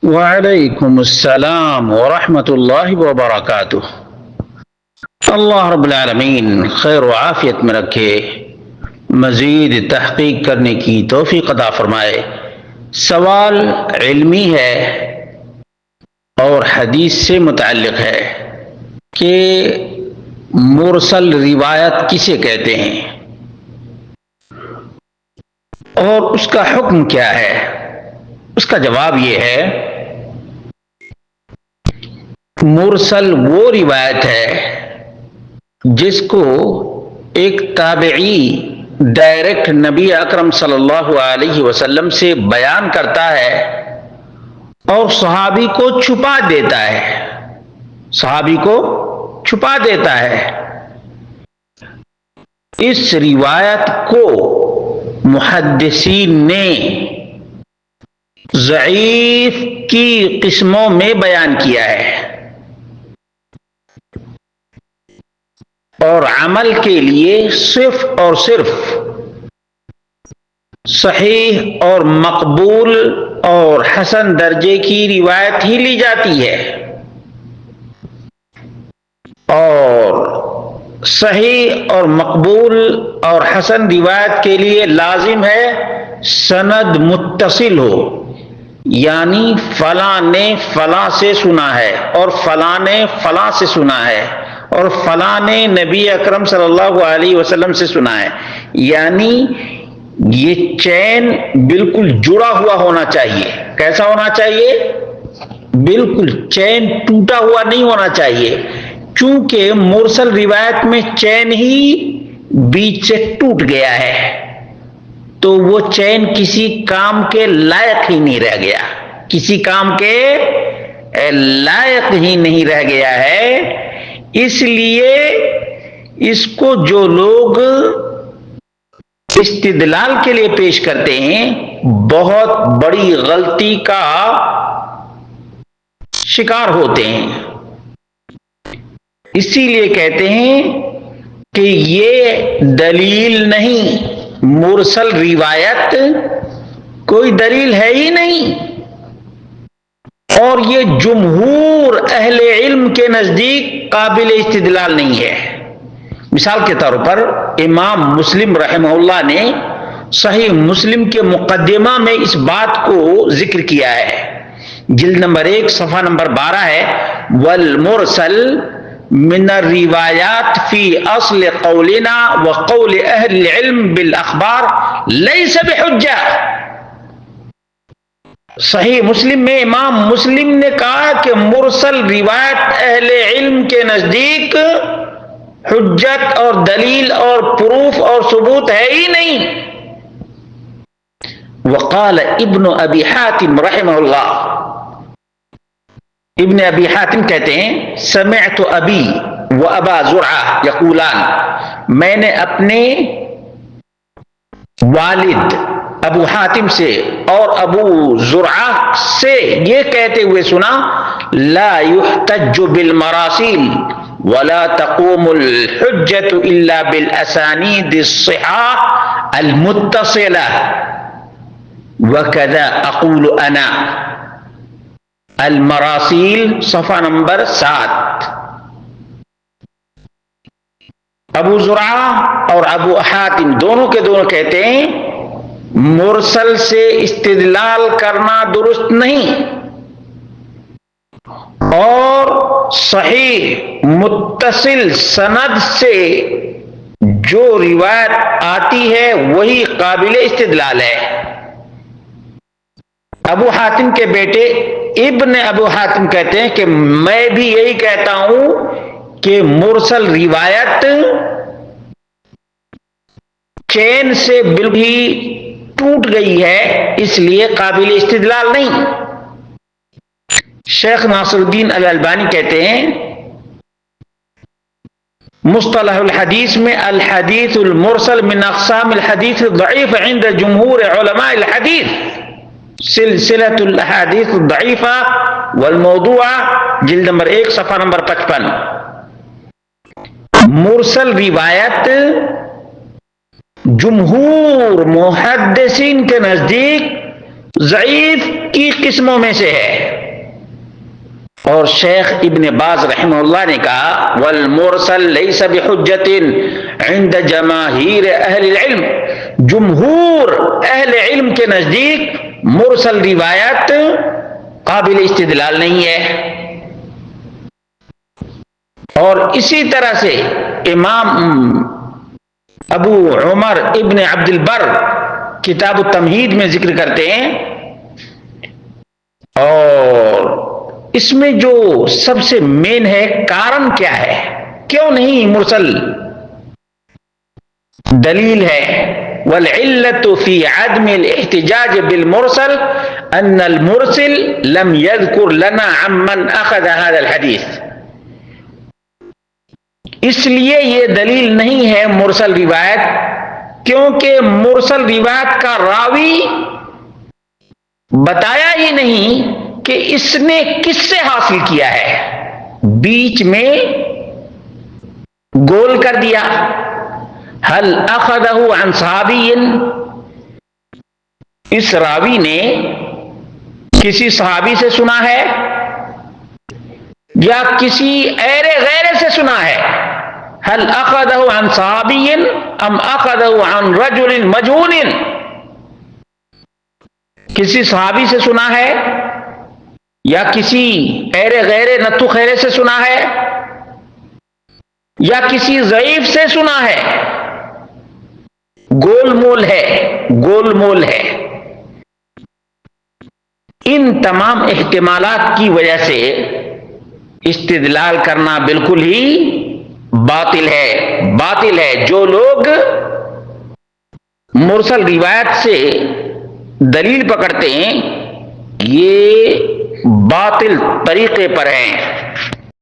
وعلیکم السلام ورحمۃ اللہ وبرکاتہ۔ اللہ رب العالمین خیر و عافیت میں رکھے، مزید تحقیق کرنے کی توفیق عطا فرمائے۔ سوال علمی ہے اور حدیث سے متعلق ہے کہ مرسل روایت کسے کہتے ہیں اور اس کا حکم کیا ہے؟ اس کا جواب یہ ہے، مرسل وہ روایت ہے جس کو ایک تابعی ڈائریکٹ نبی اکرم صلی اللہ علیہ وسلم سے بیان کرتا ہے اور صحابی کو چھپا دیتا ہے، صحابی کو چھپا دیتا ہے۔ اس روایت کو محدثین نے ضعیف کی قسموں میں بیان کیا ہے اور عمل کے لیے صرف اور صرف صحیح اور مقبول اور حسن درجے کی روایت ہی لی جاتی ہے، اور صحیح اور مقبول اور حسن روایت کے لیے لازم ہے سند متصل ہو، یعنی فلاں نے فلاں سے سنا ہے اور فلاں نے فلاں سے سنا ہے اور فلاں نے نبی اکرم صلی اللہ علیہ وسلم سے سنا ہے، یعنی یہ چین بالکل جڑا ہوا ہونا چاہیے۔ کیسا ہونا چاہیے؟ بالکل چین ٹوٹا ہوا نہیں ہونا چاہیے، چونکہ مرسل روایت میں چین ہی بیچ سے ٹوٹ گیا ہے تو وہ چین کسی کام کے لائق ہی نہیں رہ گیا، کسی کام کے لائق ہی نہیں رہ گیا ہے۔ اس لیے اس کو جو لوگ استدلال کے لیے پیش کرتے ہیں بہت بڑی غلطی کا شکار ہوتے ہیں۔ اسی لیے کہتے ہیں کہ یہ دلیل نہیں، مرسل روایت کوئی دلیل ہے ہی نہیں، اور یہ جمہور اہل علم کے نزدیک قابل استدلال نہیں ہے۔ مثال کے طور پر امام مسلم رحمہ اللہ نے صحیح مسلم کے مقدمہ میں اس بات کو ذکر کیا ہے، جلد نمبر 1 صفحہ نمبر 12 ہے، والمرسل من الروایات فی اصل قولنا وقول اہل العلم بالاخبار لیس بحجہ۔ صحیح مسلم میں امام مسلم نے کہا کہ مرسل روایت اہل علم کے نزدیک حجت اور دلیل اور پروف اور ثبوت ہے ہی نہیں۔ وقال ابن ابی حاتم رحمہ اللہ، ابن ابی حاتم کہتے ہیں، سمعت ابی و ابا زرعہ یقولان، میں نے اپنے والد ابو حاتم سے اور ابو زرعہ سے یہ کہتے ہوئے سنا، لا يحتج بالمراسیل ولا تقوم الحجة الا بالاسانید الصحاح المتصلة وكذا اقول انا۔ المراسیل صفحہ نمبر 7۔ ابو زرعہ اور ابو حاتم دونوں کے دونوں کہتے ہیں مرسل سے استدلال کرنا درست نہیں، اور صحیح متصل سند سے جو روایت آتی ہے وہی قابل استدلال ہے۔ ابو حاتم کے بیٹے ابن ابو حاتم کہتے ہیں کہ میں بھی یہی کہتا ہوں کہ مرسل روایت چین سے بالکل ہی ٹوٹ گئی ہے، اس لیے قابل استدلال نہیں۔ شیخ ناصر الدین الالبانی کہتے ہیں مصطلح الحدیث میں الحدیث المرسل من اقسام الحدیث الضعیف عند جمہور علماء الحدیث، سلسلۃ الاحادیث الضعیفہ والموضوعہ، جلد نمبر 1 صفحہ نمبر 55۔ مرسل روایت جمہور محدثین کے نزدیک ضعیف کی قسموں میں سے ہے۔ اور شیخ ابن باز رحمہ اللہ نے کہا والمرسل لیس بحجت عند جماہیر اہل العلم، جمہور اہل علم کے نزدیک مرسل روایت قابل استدلال نہیں ہے۔ اور اسی طرح سے امام ابو عمر ابن عبد البر کتاب التمہید میں ذکر کرتے ہیں، اور اس میں جو سب سے مین ہے کارن کیا ہے، کیوں نہیں مرسل دلیل ہے، والعلت فی عدم الاحتجاج بالمرسل ان المرسل لم يذکر لنا عمن اخذ هذا الحدیث، اس لیے یہ دلیل نہیں ہے مرسل روایت، کیونکہ مرسل روایت کا راوی بتایا ہی نہیں کہ اس نے کس سے حاصل کیا ہے، بیچ میں گول کر دیا۔ هل اخذہ عن صحابی، اس راوی نے کسی صحابی سے سنا ہے یا کسی غیر سے سنا ہے، هل اخذہ عن صحابی ام اخذہ عن رجل مجہول، کسی صحابی سے سنا ہے یا کسی غیر نتو خیرے سے سنا ہے یا کسی ضعیف سے سنا ہے، گول مول ہے۔ ان تمام احتمالات کی وجہ سے استدلال کرنا بالکل ہی باطل ہے۔ جو لوگ مرسل روایت سے دلیل پکڑتے ہیں یہ باطل طریقے پر ہیں۔